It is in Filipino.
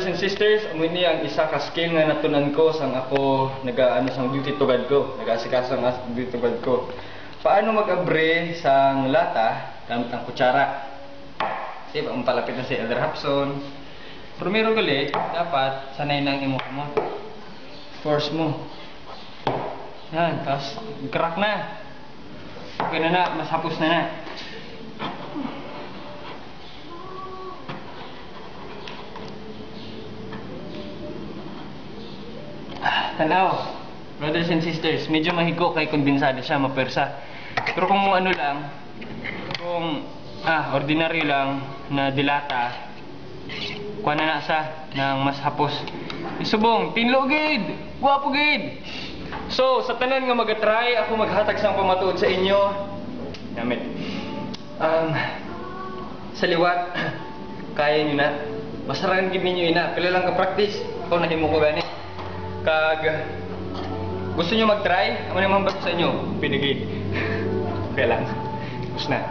brothers and sisters, umini ang isa ka skill nga natunan ko sang ako nagaano sang duty tugad ko, nagaasikaso ang duty tugad ko. Paano mag-abre sang lata gamit ang kutsara? Diba, palapit na si Elder Hapson. Primero gali, dapat sanay na ang imo mo. Force mo. Yan, tapos crack na. Okay na, mas hapos na. Tanaw, brothers and sisters, medyo mahigko kay kondensado siya, mapersa. Pero kung ano lang, kung ordinary lang na dilata, kuha na sa ng mas hapos. Isubong, tinlo gid, guwapo gid. So, sa tanan nga mag-try, ako maghatag sang pamatuod sa inyo. Namit. Sa liwat, kaya nyo na. Basaran gid ninyo ina, pila lang ka practice. Ako nahimo ko gani. Kag gusto nyo mag-try, ano yung mahambal sa inyo? Pinigid. Okay lang. Tapos na.